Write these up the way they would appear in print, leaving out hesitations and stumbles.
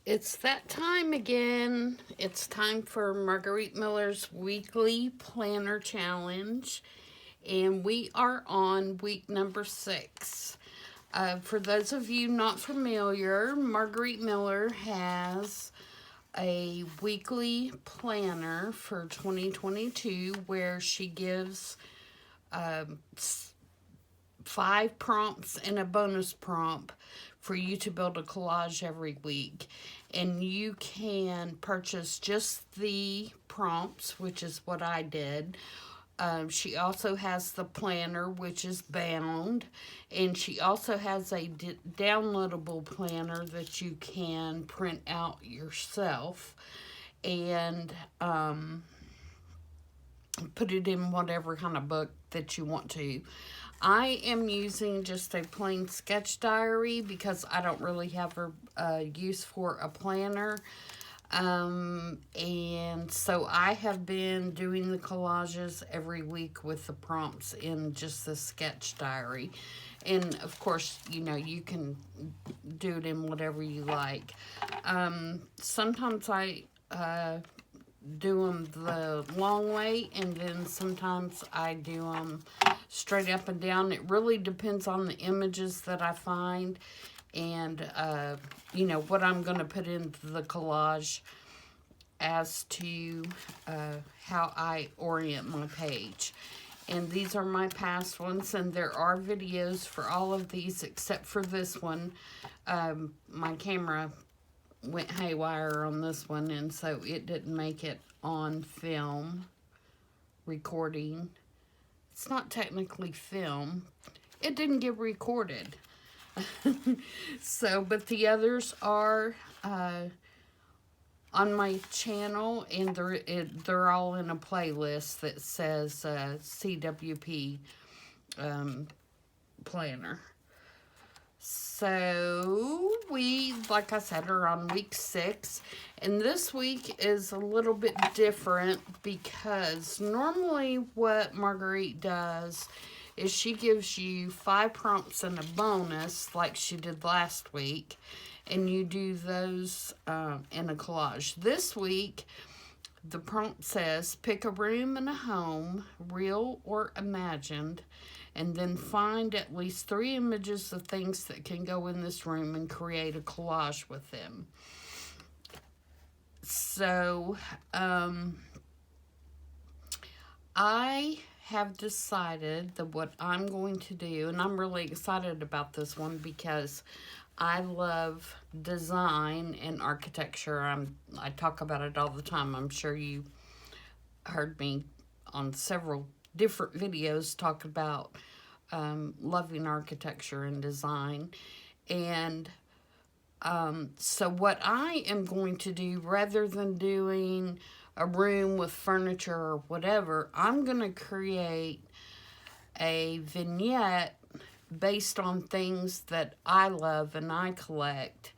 It's that time again. It's time for Marguerite Miller's weekly planner challenge, and we are on week number 6. For those of you not familiar, Marguerite Miller has a weekly planner for 2022 where she gives um, 5 prompts and a bonus prompt for you to build a collage every week. And you can purchase just the prompts, which is what I did. She also has the planner, which is bound, and she also has a downloadable planner that you can print out yourself and put it in whatever kind of book that you want to. I am using just a plain sketch diary because I don't really have a use for a planner. And so I have been doing the collages every week with the prompts in just the sketch diary. And of course, you can do it in whatever you like. Sometimes I do them the long way, and then sometimes I do them straight up and down. It really depends on the images that I find and, what I'm going to put into the collage as to how I orient my page. And these are my past ones, and there are videos for all of these except for this one. My camera went haywire on this one, and so it didn't make it on film recording. It's not technically film. It didn't get recorded. So, but the others are on my channel, and they're all in a playlist that says CWP planner. So we, like I said, are on week 6, and this week is a little bit different because normally what Marguerite does is she gives you 5 prompts and a bonus like she did last week, and you do those in a collage. This week, the prompt says, pick a room in a home, real or imagined, and then find at least 3 images of things that can go in this room and create a collage with them. So, I have decided that what I'm going to do, and I'm really excited about this one because I love design and architecture. I talk about it all the time. I'm sure you heard me on several different videos talk about loving architecture and design. And so what I am going to do, rather than doing a room with furniture or whatever, I'm going to create a vignette based on things that I love and I collect,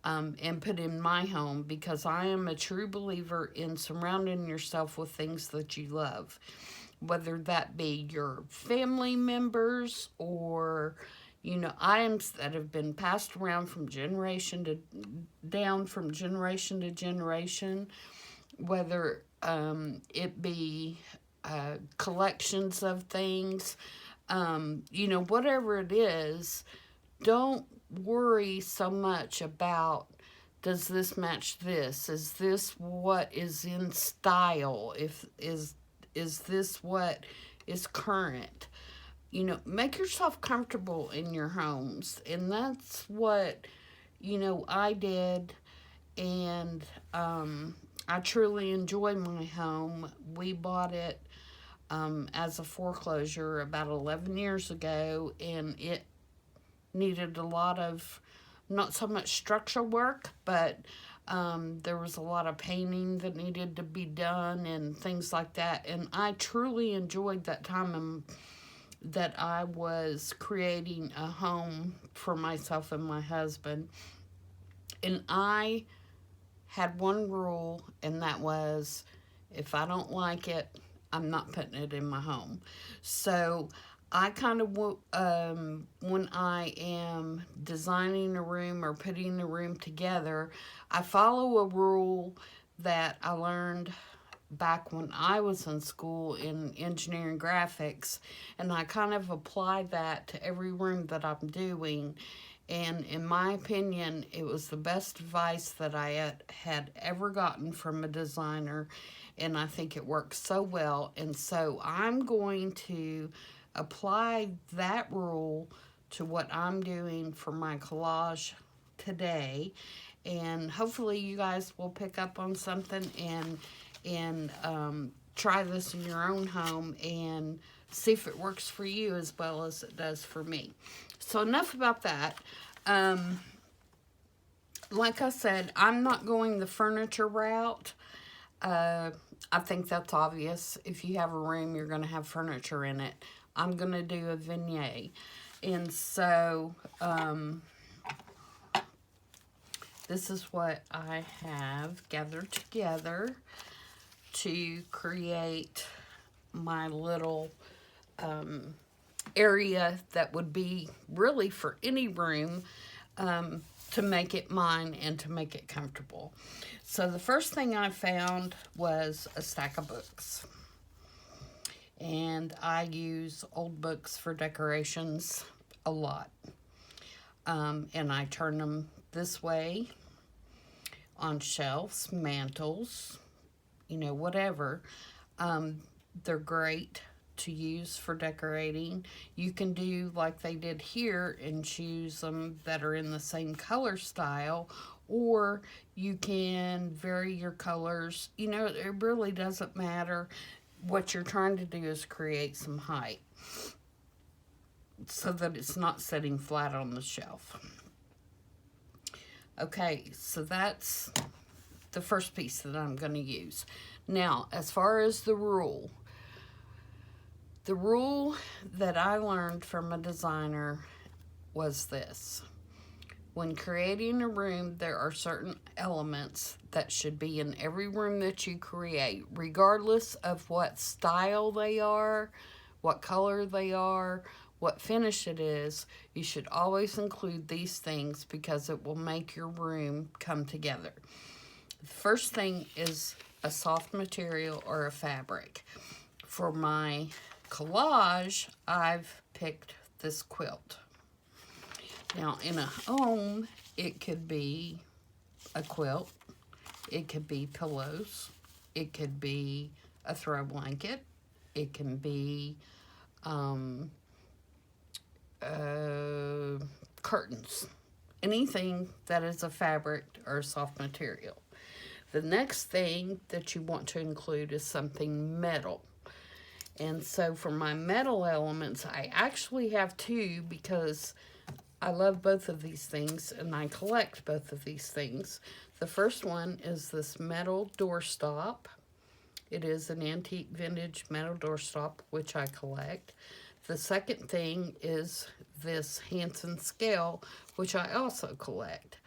and put in my home, because I am a true believer in surrounding yourself with things that you love, whether that be your family members or items that have been passed around from generation to generation, whether it be collections of things, whatever it is. Don't worry so much about, does this match this? Is this what is in style? Is this what is current? Make yourself comfortable in your homes. And that's what, I did. And I truly enjoy my home. We bought it as a foreclosure about 11 years ago, and it needed a lot of, not so much structural work, but there was a lot of painting that needed to be done and things like that. And I truly enjoyed that time that I was creating a home for myself and my husband. And I had one rule, and that was, if I don't like it, I'm not putting it in my home. So I kind of, when I am designing a room or putting a room together, I follow a rule that I learned back when I was in school in engineering graphics, and I kind of apply that to every room that I'm doing. And in my opinion, it was the best advice that I had ever gotten from a designer, and I think it works so well. And so I'm going to apply that rule to what I'm doing for my collage today, and hopefully you guys will pick up on something and try this in your own home and see if it works for you as well as it does for me. So enough about that. Um, like I said, I'm not going the furniture route. I think that's obvious. If you have a room, you're going to have furniture in it. I'm going to do a vignette. And so, this is what I have gathered together to create my little area that would be really for any room, to make it mine and to make it comfortable. So the first thing I found was a stack of books. And I use old books for decorations a lot. And I turn them this way on shelves, mantles, whatever. They're great to use for decorating. You can do like they did here and choose them that are in the same color style, or you can vary your colors. It really doesn't matter. What you're trying to do is create some height so that it's not sitting flat on the shelf. Okay, so that's the first piece that I'm going to use. Now, as far as the rule that I learned from a designer was this. When creating a room, there are certain elements that should be in every room that you create, regardless of what style they are, what color they are, what finish it is. You should always include these things because it will make your room come together. The first thing is a soft material or a fabric. For my collage, I've picked this quilt. Now, in a home, it could be a quilt, it could be pillows, it could be a throw blanket, it can be curtains, anything that is a fabric or a soft material. The next thing that you want to include is something metal. And so for my metal elements, I actually have two because I love both of these things and I collect both of these things. The first one is this metal doorstop. It is an antique vintage metal doorstop, which I collect. The second thing is this Hansen scale, which I also collect.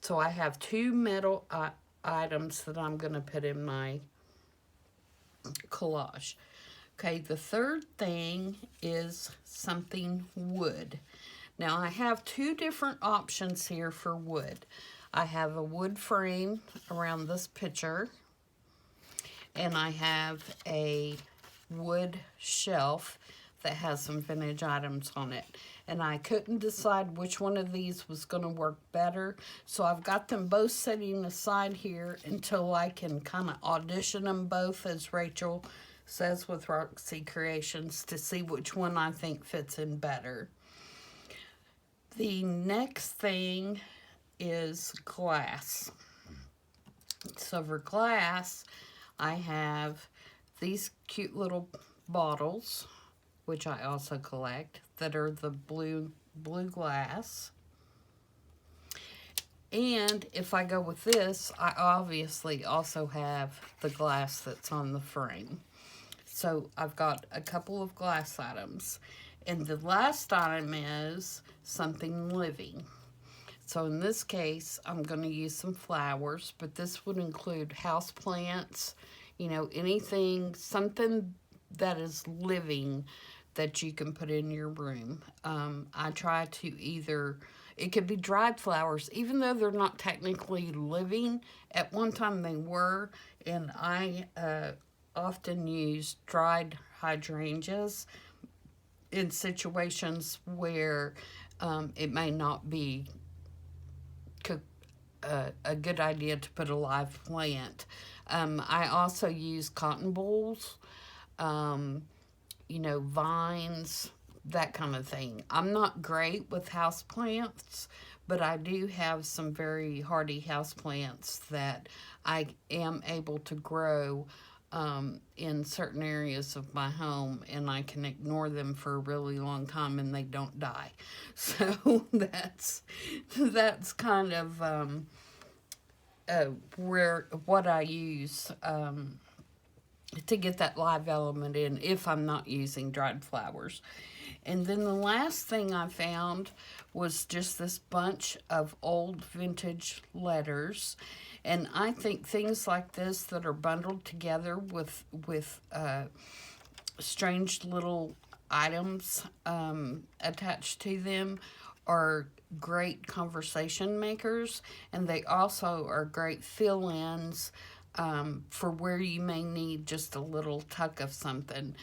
So I have two metal items that I'm going to put in my collage. Okay, the third thing is something wood. Now, I have two different options here for wood. I have a wood frame around this picture, and I have a wood shelf that has some vintage items on it. And I couldn't decide which one of these was going to work better, so I've got them both sitting aside here until I can kind of audition them both, as Rachel says with Roxy Creations, to see which one I think fits in better. The next thing is glass. So for glass, I have these cute little bottles, which I also collect, that are the blue glass. And if I go with this, I obviously also have the glass that's on the frame. So I've got a couple of glass items. And the last item is something living. So in this case, I'm going to use some flowers, but this would include house plants, anything, something that is living that you can put in your room. I try to either, it could be dried flowers, even though they're not technically living. At one time they were, and I often use dried hydrangeas in situations where it may not be a good idea to put a live plant. I also use cotton balls, vines, that kind of thing. I'm not great with house plants, but I do have some very hardy house plants that I am able to grow in certain areas of my home, and I can ignore them for a really long time and they don't die. So that's kind of where what I use to get that live element in if I'm not using dried flowers. And then the last thing I found was just this bunch of old vintage letters. And I think things like this that are bundled together with strange little items attached to them are great conversation makers, and they also are great fill-ins for where you may need just a little tuck of something.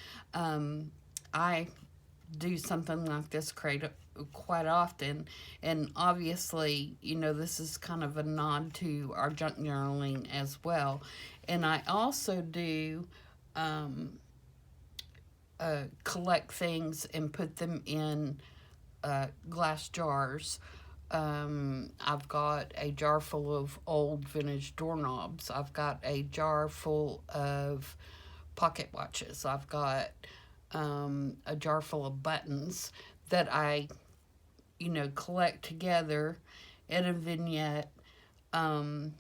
I do something like this quite often, and obviously, this is kind of a nod to our junk journaling as well. And I also do collect things and put them in glass jars. I've got a jar full of old vintage doorknobs. I've got a jar full of pocket watches. I've got a jar full of buttons that I, collect together in a vignette. They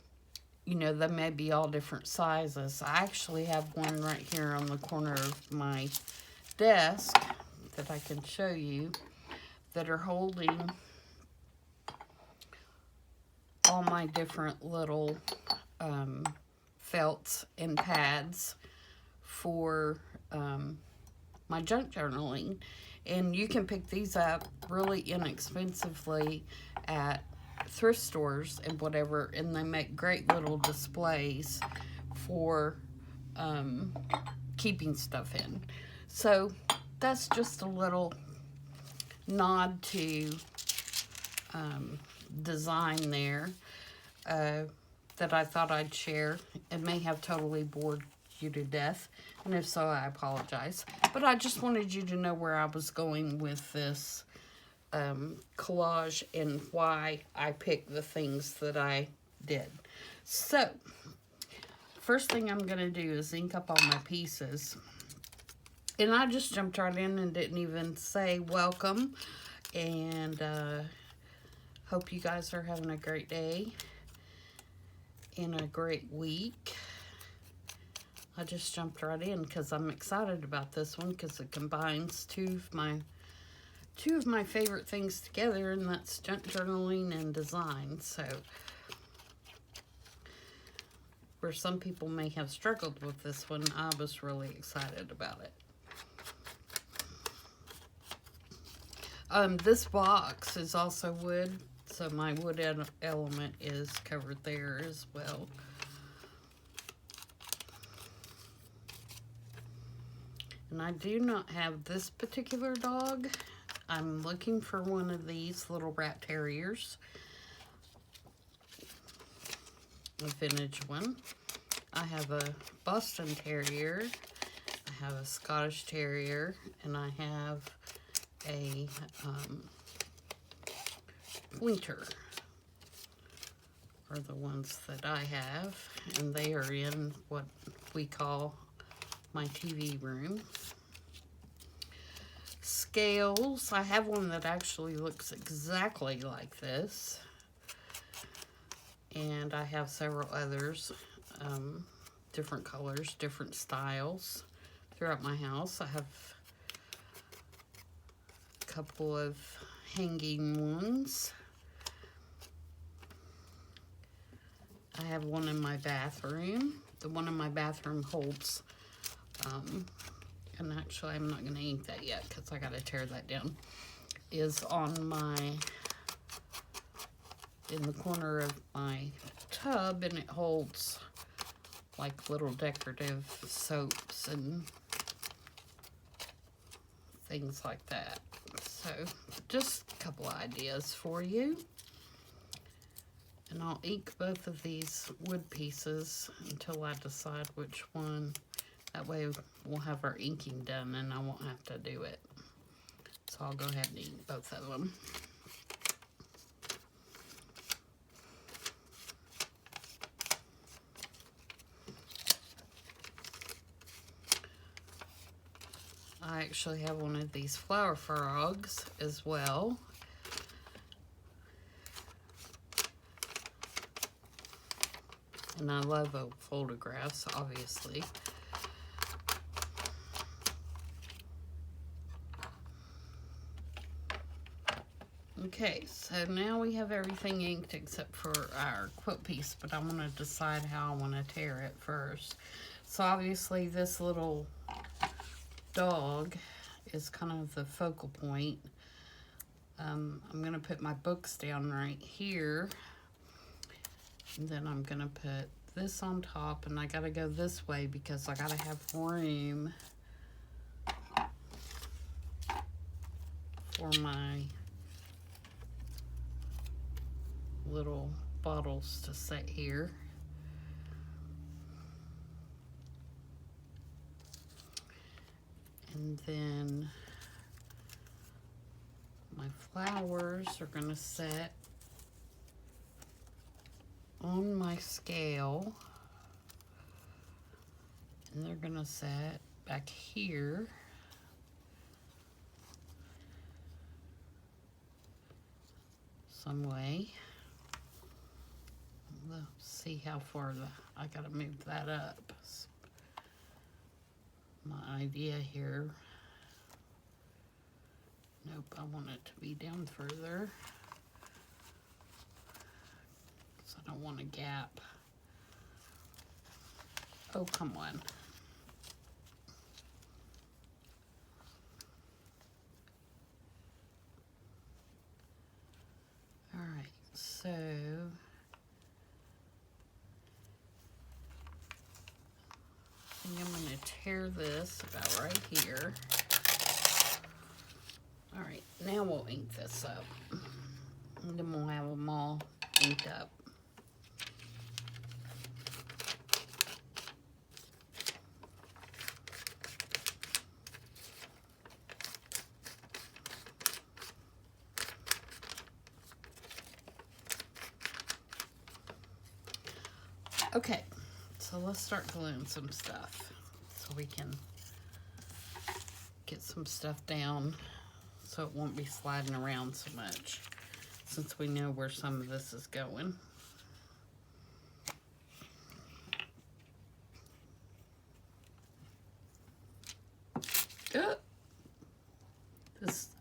may be all different sizes. I actually have one right here on the corner of my desk that I can show you that are holding all my different little felts and pads for my junk journaling. And you can pick these up really inexpensively at thrift stores and whatever, and they make great little displays for keeping stuff in. So that's just a little nod to design there that I thought I'd share. It may have totally bored you to death, and if so, I apologize. But I just wanted you to know where I was going with this collage and why I picked the things that I did. So, first thing I'm going to do is ink up all my pieces. And I just jumped right in and didn't even say welcome. And hope you guys are having a great day and a great week. I just jumped right in because I'm excited about this one because it combines two of my favorite things together, and that's junk journaling and design. So where some people may have struggled with this one, I was really excited about it. This box is also wood, so my wood element is covered there as well. And I do not have this particular dog. I'm looking for one of these little rat terriers. A vintage one. I have a Boston Terrier. I have a Scottish Terrier. And I have a Pointer. Are the ones that I have. And they are in what we call my TV room. Scales. I have one that actually looks exactly like this. And I have several others, different colors, different styles throughout my house. I have a couple of hanging ones. I have one in my bathroom. The one in my bathroom holds and actually I'm not going to ink that yet because I got to tear that down, is on my, in the corner of my tub, and it holds like little decorative soaps and things like that. So just a couple ideas for you. And I'll ink both of these wood pieces until I decide which one. That way we'll have our inking done and I won't have to do it. So I'll go ahead and ink both of them. I actually have one of these flower frogs as well. And I love old photographs, obviously. Okay, so now we have everything inked except for our quilt piece, but I'm going to decide how I want to tear it first. So obviously this little dog is kind of the focal point. I'm going to put my books down right here. And then I'm going to put this on top, and I got to go this way because I got to have room for my little bottles to sit here. And then my flowers are going to set on my scale, and they're going to set back here. Some way. Let's see how far I got to move that up. My idea here. Nope, I want it to be down further. So I don't want a gap. Oh, come on. All right, so I think I'm going to tear this about right here. All right, now we'll ink this up. And then we'll have them all inked up. Okay, so let's start gluing some stuff so we can get some stuff down so it won't be sliding around so much, since we know where some of this is going.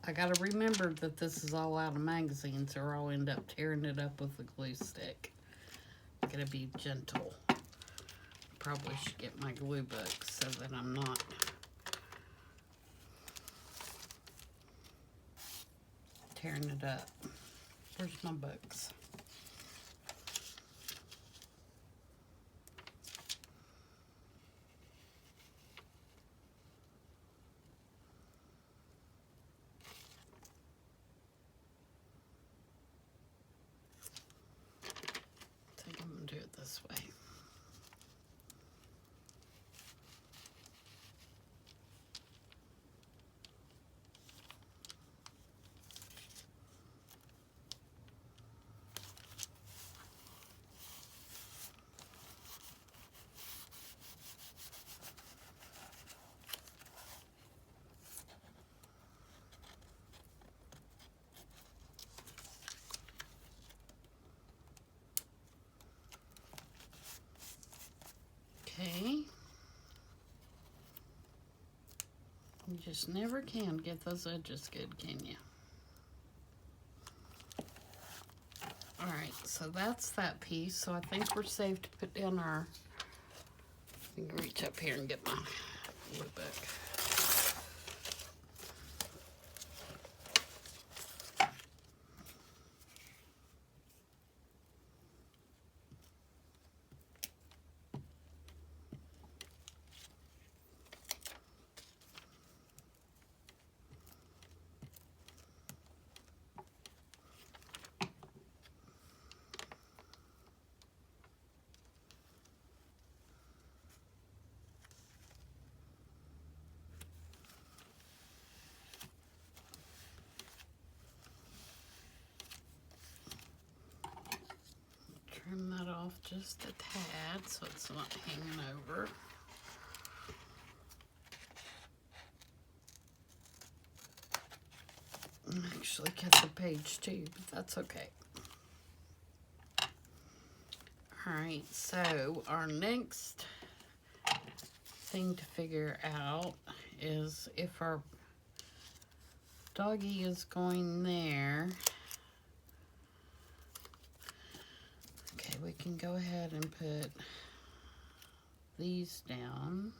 I gotta remember that this is all out of magazines or I'll end up tearing it up with a glue stick. I'm gonna be gentle. Probably should get my glue book so that I'm not tearing it up. Where's my books? I think I'm gonna do it this way. Okay. You just never can get those edges good, can you? Alright, so that's that piece. So I think we're safe to put down our... I can reach up here and get my glue book. off just a tad so it's not hanging over. Actually cut the page too, but that's okay. Alright, so our next thing to figure out is if our doggy is going there. Okay, we can go ahead and put these down.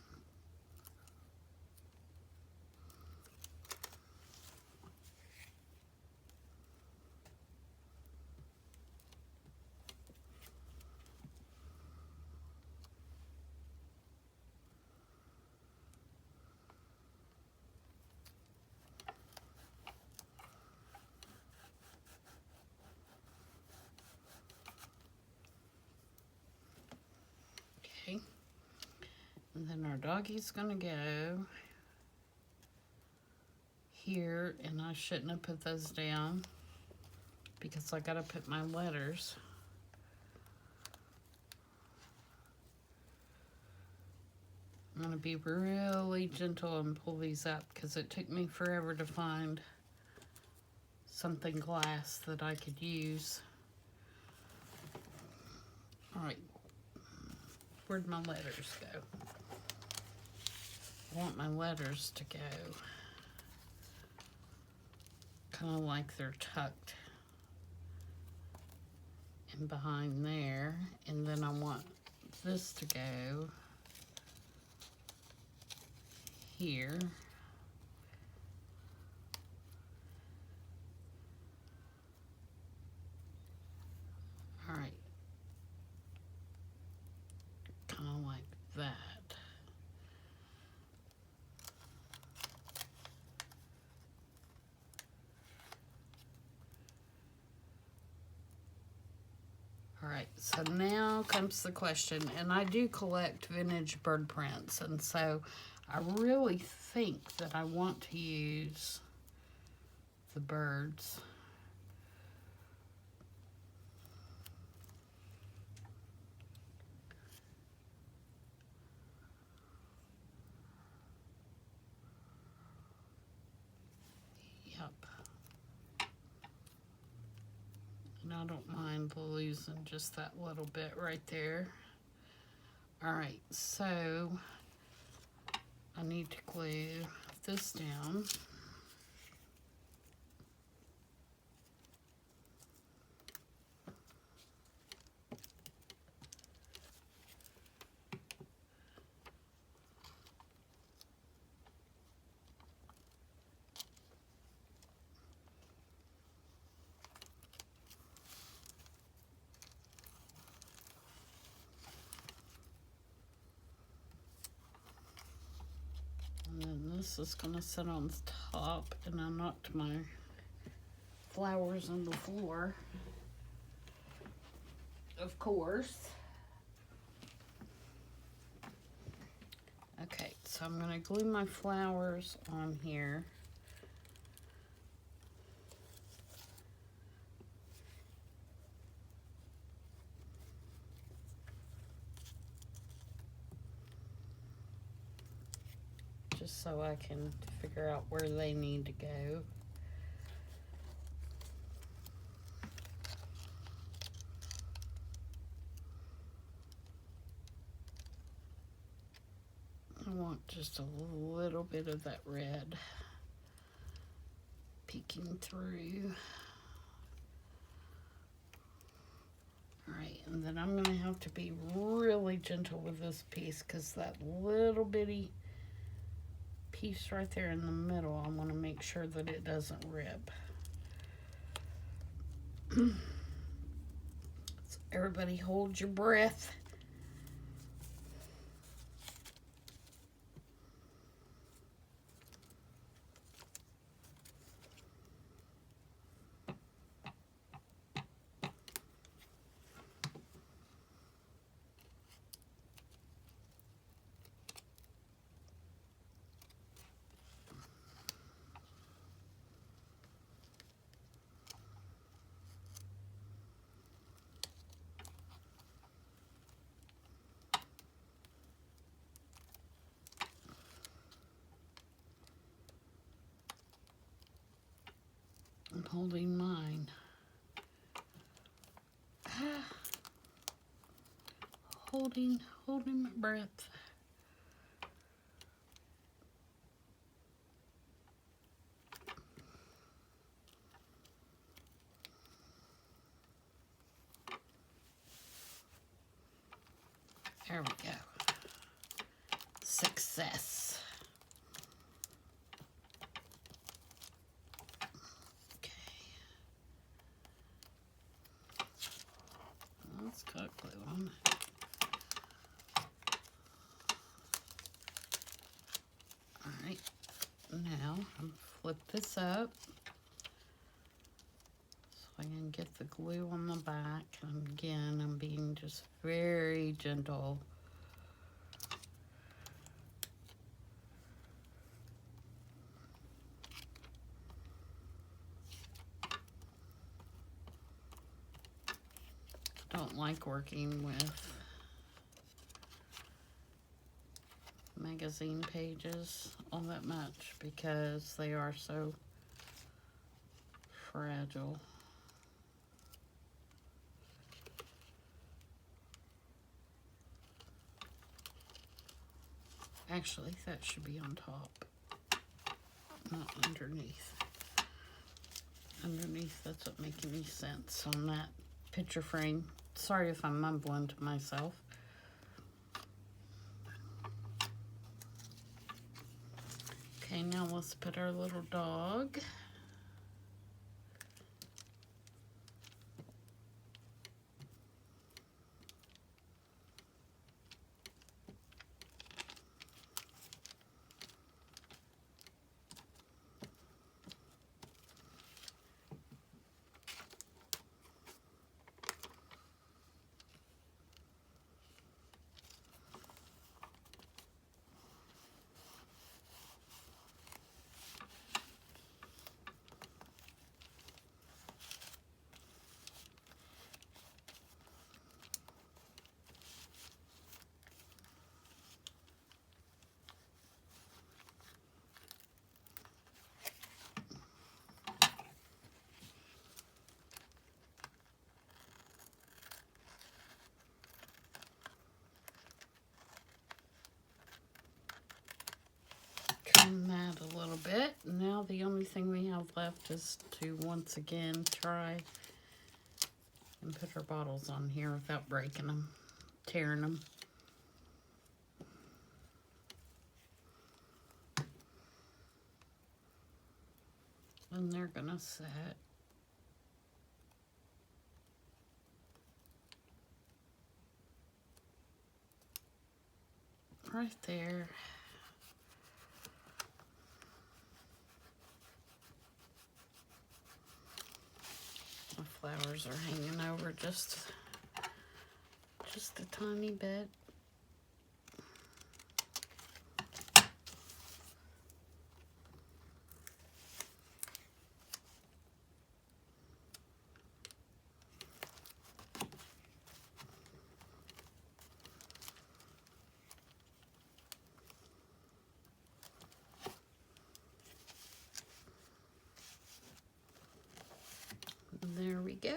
Okay, and then our doggy's gonna go here, and I shouldn't have put those down because I gotta put my letters. I'm gonna be really gentle and pull these up because it took me forever to find something glass that I could use. All right, where'd my letters go? I want my letters to go kind of like they're tucked in behind there, and then I want this to go here. All right, kind of like that. All right, so now comes the question, and I do collect vintage bird prints, and so I really think that I want to use the birds. Yep. And I don't mind losing just that little bit right there. All right, so I need to glue this down. And then this is gonna sit on the top, and I knocked my flowers on the floor, of course. Okay, so I'm gonna glue my flowers on here. Just so I can figure out where they need to go. I want just a little bit of that red peeking through. All right, and then I'm gonna have to be really gentle with this piece because that little bitty piece right there in the middle, I want to make sure that it doesn't rip. So everybody hold your breath. holding mine. Holding my breath. There we go. Success. Okay. Let's cut glue on it. Alright. Now I'm flip this up so I can get the glue on the back. And again, I'm being just very gentle. Don't like working with magazine pages all that much because they are so fragile. Actually, that should be on top, not underneath. Underneath, that's not making any sense on that picture frame. Sorry if I'm mumbling to myself. Okay, now let's put our little dog. Trim that a little bit. Now the only thing we have left is to once again try and put our bottles on here without breaking them, tearing them. And they're gonna set right there. The flowers are hanging over just a tiny bit. There we go.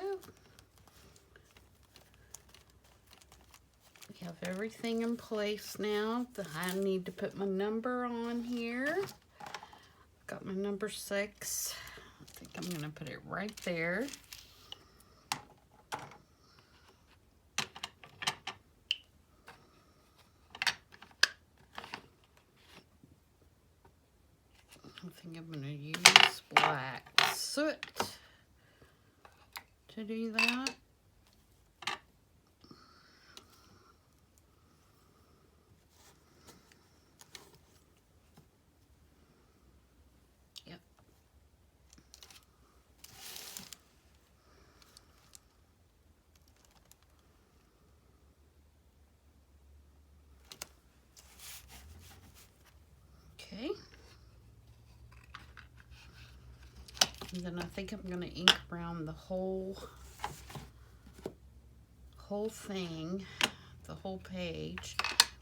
We have everything in place now. I need to put my number on here. Got my number 6. I think I'm going to put it right there. I think I'm going to use black soot to do that. Yep. Okay. And then I think I'm going to ink around the whole thing, the whole page,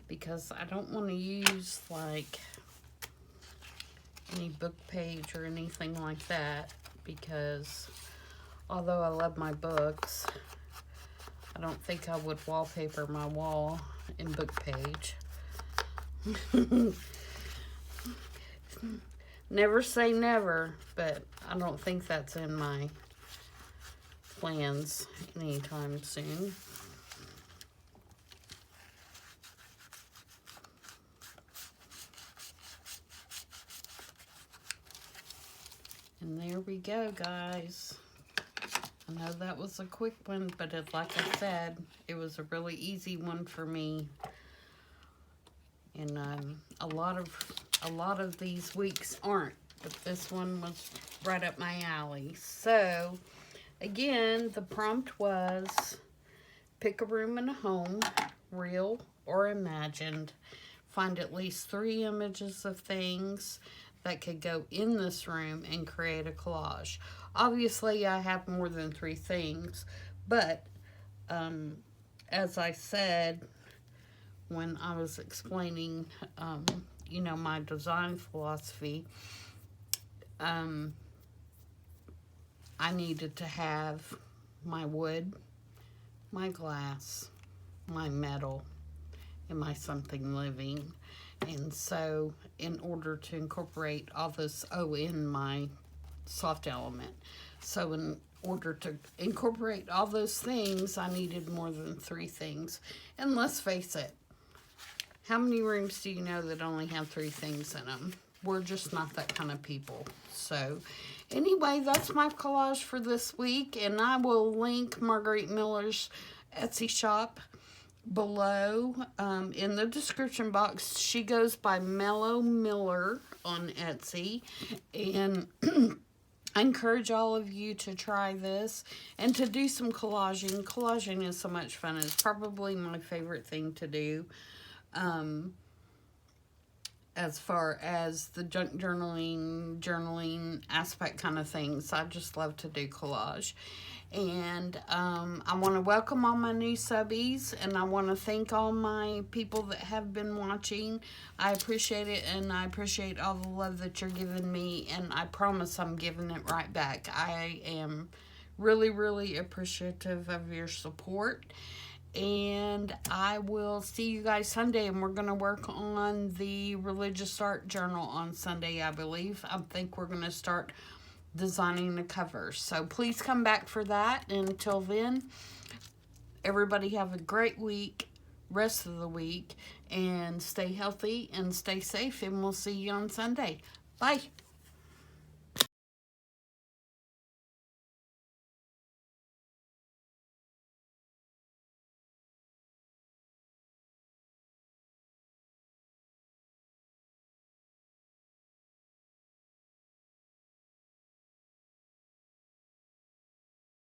because I don't want to use like any book page or anything like that because although I love my books, I don't think I would wallpaper my wall in book page. Never say never, but I don't think that's in my plans anytime soon. And there we go, guys. I know that was a quick one, but like I said, it was a really easy one for me. And a lot of these weeks aren't, but this one was right up my alley. So again, the prompt was pick a room in a home, real or imagined. Find at least 3 images of things that could go in this room and create a collage. Obviously, I have more than 3 things, but as I said when I was explaining, you know, my design philosophy, I needed to have my wood, my glass, my metal, and my something living. And so in order to incorporate all this, in my soft element. So in order to incorporate all those things, I needed more than 3 things. And let's face it, how many rooms do you know that only have 3 things in them? We're just not that kind of people. So anyway, that's my collage for this week. And I will link Margarete Miller's Etsy shop below in the description box. She goes by Mellow Miller on Etsy, and I encourage all of you to try this and to do some collaging. Collaging is so much fun. It's probably my favorite thing to do as far as the junk journaling aspect kind of things. I just love to do collage. And I want to welcome all my new subbies, and I want to thank all my people that have been watching. I appreciate it, and I appreciate all the love that you're giving me, and I promise I'm giving it right back. I am really, really appreciative of your support, and I will see you guys Sunday, and we're going to work on the religious art journal on Sunday, I believe. I think we're going to start designing the covers. So please come back for that. And until then, everybody have a great week, rest of the week, and stay healthy and stay safe, and we'll see you on Sunday. Bye.